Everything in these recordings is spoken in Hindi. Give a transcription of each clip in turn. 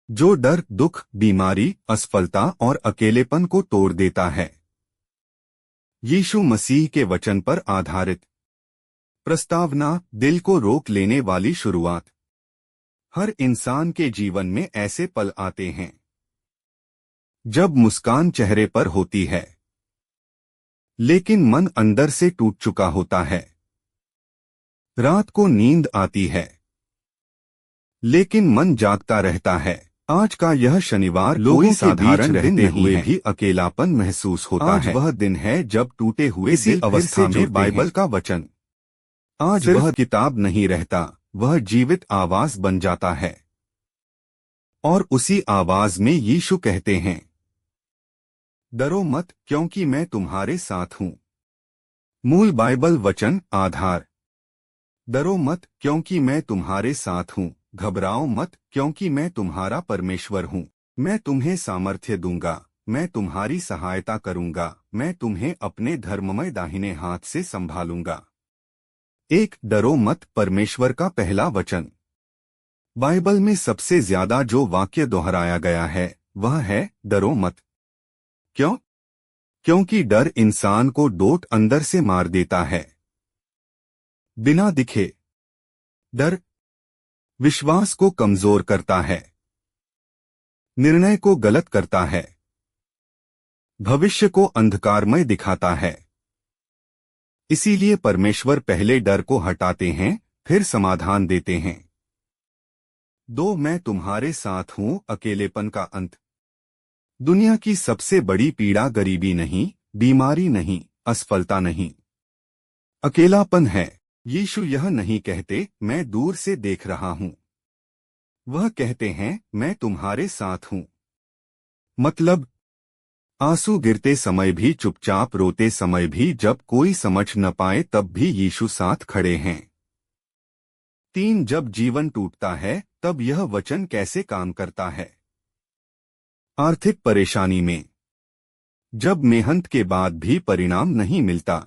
जो डर, दुख, बीमारी, असफलता और अकेलेपन को तोड़ देता है। यीशु मसीह के वचन पर आधारित प्रस्तावना, दिल को रोक लेने वाली शुरुआत। हर इंसान के जीवन में ऐसे पल आते हैं जब मुस्कान चेहरे पर होती है, लेकिन मन अंदर से टूट चुका होता है। रात को नींद आती है, लेकिन मन जागता रहता है। आज का यह शनिवार लोगों के बीच रहते हुए भी अकेलापन महसूस होता है। आज वह दिन है जब टूटे हुए इसी अवस्था में बाइबल का वचन, आज वह किताब नहीं रहता, वह जीवित आवाज बन जाता है। और उसी आवाज में यीशु कहते हैं, डरो मत, क्योंकि मैं तुम्हारे साथ हूं। मूल बाइबल वचन आधार। डरो मत, क्योंकि मैं तुम्हारे साथ हूं। घबराओ मत, क्योंकि मैं तुम्हारा परमेश्वर हूं। मैं तुम्हें सामर्थ्य दूंगा, मैं तुम्हारी सहायता करूंगा, मैं तुम्हें अपने धर्ममय दाहिने हाथ से संभालूंगा। एक, डरो मत, परमेश्वर का पहला वचन। बाइबल में सबसे ज्यादा जो वाक्य दोहराया गया है वह है डरो मत। क्यों? क्योंकि डर इंसान को डोट अंदर से मार देता है। बिना दिखे डर विश्वास को कमजोर करता है, निर्णय को गलत करता है, भविष्य को अंधकारमय दिखाता है। इसीलिए परमेश्वर पहले डर को हटाते हैं, फिर समाधान देते हैं। दो, मैं तुम्हारे साथ हूं, अकेलेपन का अंत। दुनिया की सबसे बड़ी पीड़ा गरीबी नहीं, बीमारी नहीं, असफलता नहीं, अकेलापन है। यीशु यह नहीं कहते मैं दूर से देख रहा हूं, वह कहते हैं मैं तुम्हारे साथ हूं। मतलब आंसू गिरते समय भी, चुपचाप रोते समय भी, जब कोई समझ न पाए तब भी यीशु साथ खड़े हैं। तीन, जब जीवन टूटता है तब यह वचन कैसे काम करता है। आर्थिक परेशानी में, जब मेहनत के बाद भी परिणाम नहीं मिलता,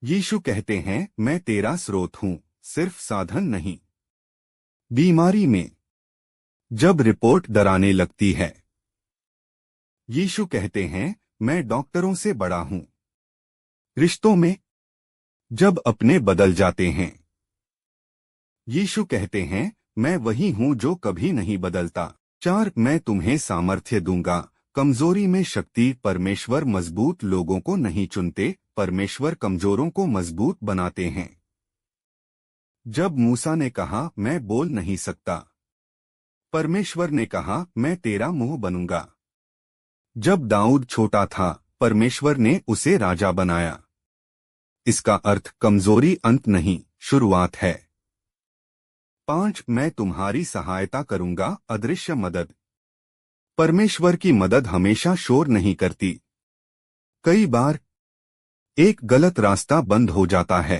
यीशु कहते हैं मैं तेरा स्रोत हूं, सिर्फ साधन नहीं। बीमारी में, जब रिपोर्ट डराने लगती है, यीशु कहते हैं मैं डॉक्टरों से बड़ा हूं। रिश्तों में, जब अपने बदल जाते हैं, यीशु कहते हैं मैं वही हूं जो कभी नहीं बदलता। चार, मैं तुम्हें सामर्थ्य दूंगा, कमजोरी में शक्ति। परमेश्वर मजबूत लोगों को नहीं चुनते, परमेश्वर कमजोरों को मजबूत बनाते हैं। जब मूसा ने कहा मैं बोल नहीं सकता, परमेश्वर ने कहा मैं तेरा मुंह बनूंगा। जब दाऊद छोटा था, परमेश्वर ने उसे राजा बनाया। इसका अर्थ कमजोरी अंत नहीं, शुरुआत है। पांच, मैं तुम्हारी सहायता करूंगा, अदृश्य मदद। परमेश्वर की मदद हमेशा शोर नहीं करती। कई बार एक गलत रास्ता बंद हो जाता है,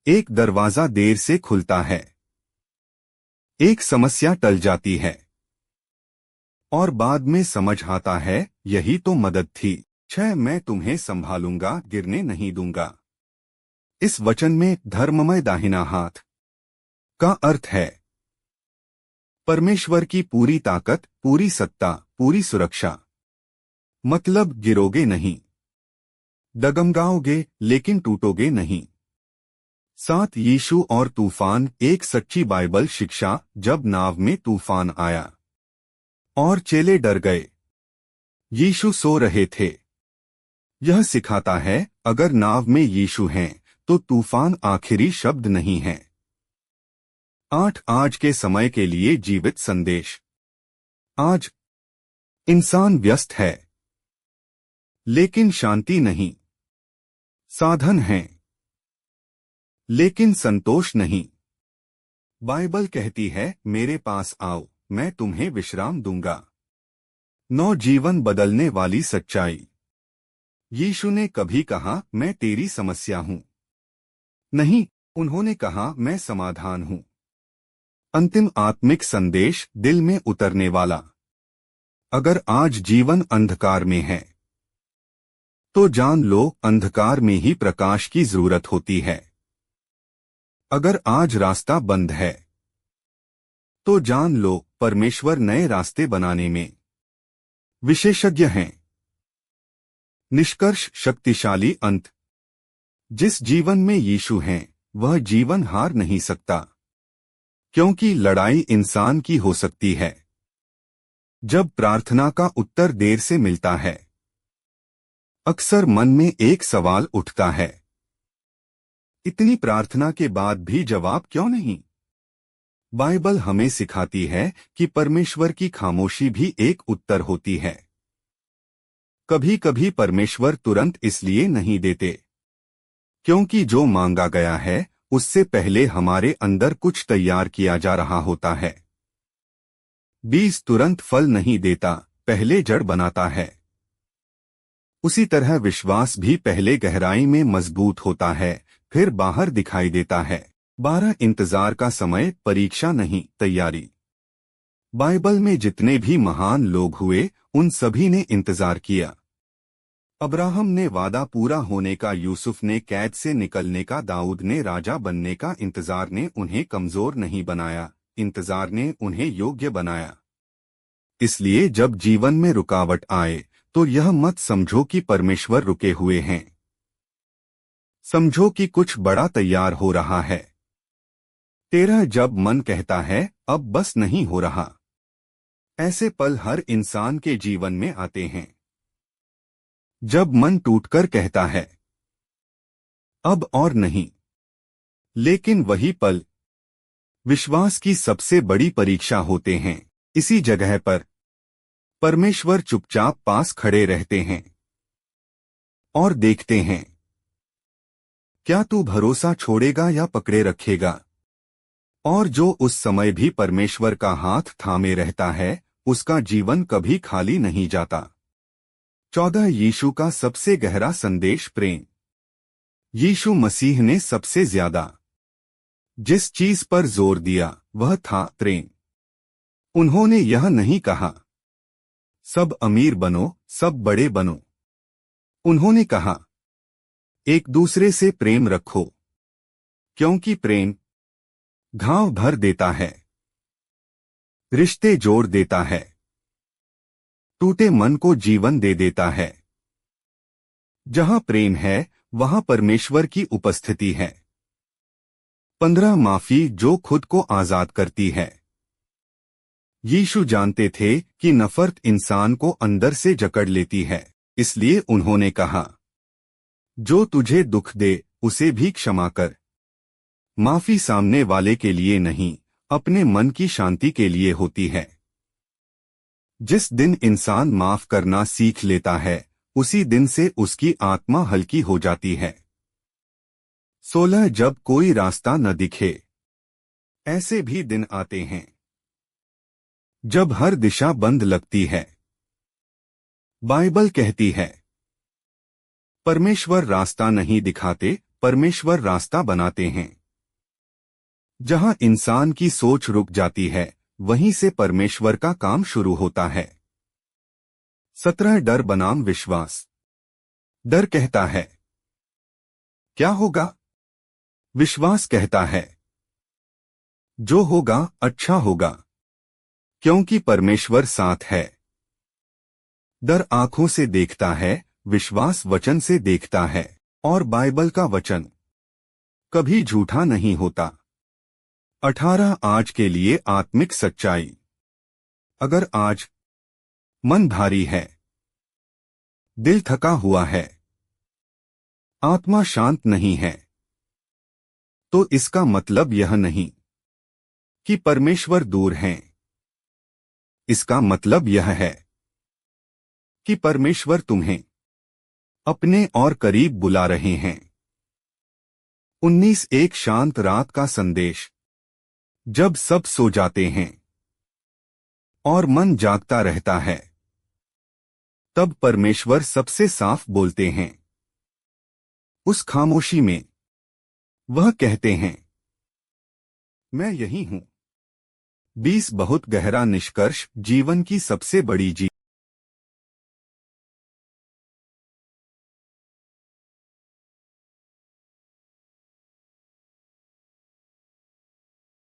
एक दरवाजा देर से खुलता है, एक समस्या टल जाती है, और बाद में समझ आता है यही तो मदद थी। छह, मैं तुम्हें संभालूंगा, गिरने नहीं दूंगा। इस वचन में धर्ममय दाहिना हाथ का अर्थ है परमेश्वर की पूरी ताकत, पूरी सत्ता, पूरी सुरक्षा। मतलब गिरोगे नहीं, डगमगाओगे लेकिन टूटोगे नहीं। सात, यीशु और तूफान, एक सच्ची बाइबल शिक्षा। जब नाव में तूफान आया और चेले डर गए, यीशु सो रहे थे। यह सिखाता है अगर नाव में यीशु हैं तो तूफान आखिरी शब्द नहीं है। आठ, आज के समय के लिए जीवित संदेश। आज इंसान व्यस्त है, लेकिन शांति नहीं। साधन है, लेकिन संतोष नहीं। बाइबल कहती है मेरे पास आओ, मैं तुम्हें विश्राम दूंगा। नौ, जीवन बदलने वाली सच्चाई। यीशु ने कभी कहा मैं तेरी समस्या हूं? नहीं, उन्होंने कहा मैं समाधान हूं। अंतिम आत्मिक संदेश, दिल में उतरने वाला। अगर आज जीवन अंधकार में है तो जान लो अंधकार में ही प्रकाश की जरूरत होती है। अगर आज रास्ता बंद है तो जान लो परमेश्वर नए रास्ते बनाने में विशेषज्ञ हैं। निष्कर्ष, शक्तिशाली अंत। जिस जीवन में यीशु हैं, वह जीवन हार नहीं सकता, क्योंकि लड़ाई इंसान की हो सकती है जब प्रार्थना का उत्तर देर से मिलता है। अक्सर मन में एक सवाल उठता है, इतनी प्रार्थना के बाद भी जवाब क्यों नहीं? बाइबल हमें सिखाती है कि परमेश्वर की खामोशी भी एक उत्तर होती है। कभी कभी परमेश्वर तुरंत इसलिए नहीं देते क्योंकि जो मांगा गया है उससे पहले हमारे अंदर कुछ तैयार किया जा रहा होता है। बीज तुरंत फल नहीं देता, पहले जड़ बनाता है। उसी तरह विश्वास भी पहले गहराई में मजबूत होता है, फिर बाहर दिखाई देता है। 12 इंतजार का समय, परीक्षा नहीं, तैयारी। बाइबल में जितने भी महान लोग हुए, उन सभी ने इंतजार किया। अब्राहम ने वादा पूरा होने का, यूसुफ ने कैद से निकलने का, दाऊद ने राजा बनने का। इंतजार ने उन्हें कमजोर नहीं बनाया, इंतजार ने उन्हें योग्य बनाया। इसलिए जब जीवन में रुकावट आए तो यह मत समझो कि परमेश्वर रुके हुए हैं, समझो कि कुछ बड़ा तैयार हो रहा है। 13 जब मन कहता है अब बस नहीं हो रहा। ऐसे पल हर इंसान के जीवन में आते हैं। जब मन टूटकर कहता है अब और नहीं, लेकिन वही पल विश्वास की सबसे बड़ी परीक्षा होते हैं। इसी जगह पर परमेश्वर चुपचाप पास खड़े रहते हैं और देखते हैं, क्या तू भरोसा छोड़ेगा या पकड़े रखेगा? और जो उस समय भी परमेश्वर का हाथ थामे रहता है, उसका जीवन कभी खाली नहीं जाता। 14 यीशु का सबसे गहरा संदेश, प्रेम। यीशु मसीह ने सबसे ज्यादा जिस चीज पर जोर दिया वह था प्रेम। उन्होंने यह नहीं कहा सब अमीर बनो, सब बड़े बनो। उन्होंने कहा एक दूसरे से प्रेम रखो, क्योंकि प्रेम घाव भर देता है, रिश्ते जोड़ देता है, टूटे मन को जीवन दे देता है। जहां प्रेम है वहां परमेश्वर की उपस्थिति है। 15 माफी जो खुद को आजाद करती है। यीशु जानते थे कि नफरत इंसान को अंदर से जकड़ लेती है, इसलिए उन्होंने कहा जो तुझे दुख दे उसे भी क्षमा कर। माफी सामने वाले के लिए नहीं, अपने मन की शांति के लिए होती है। जिस दिन इंसान माफ करना सीख लेता है, उसी दिन से उसकी आत्मा हल्की हो जाती है। 16 जब कोई रास्ता न दिखे। ऐसे भी दिन आते हैं जब हर दिशा बंद लगती है। बाइबल कहती है परमेश्वर रास्ता नहीं दिखाते, परमेश्वर रास्ता बनाते हैं। जहां इंसान की सोच रुक जाती है, वहीं से परमेश्वर का काम शुरू होता है। 17 डर बनाम विश्वास। डर कहता है क्या होगा? विश्वास कहता है जो होगा अच्छा होगा, क्योंकि परमेश्वर साथ है। डर आंखों से देखता है, विश्वास वचन से देखता है। और बाइबल का वचन कभी झूठा नहीं होता। 18 आज के लिए आत्मिक सच्चाई। अगर आज मन भारी है, दिल थका हुआ है, आत्मा शांत नहीं है, तो इसका मतलब यह नहीं कि परमेश्वर दूर हैं। इसका मतलब यह है कि परमेश्वर तुम्हें अपने और करीब बुला रहे हैं। 19 एक शांत रात का संदेश। जब सब सो जाते हैं और मन जागता रहता है, तब परमेश्वर सबसे साफ बोलते हैं। उस खामोशी में वह कहते हैं मैं यही हूं। 20 बहुत गहरा निष्कर्ष, जीवन की सबसे बड़ी जीत।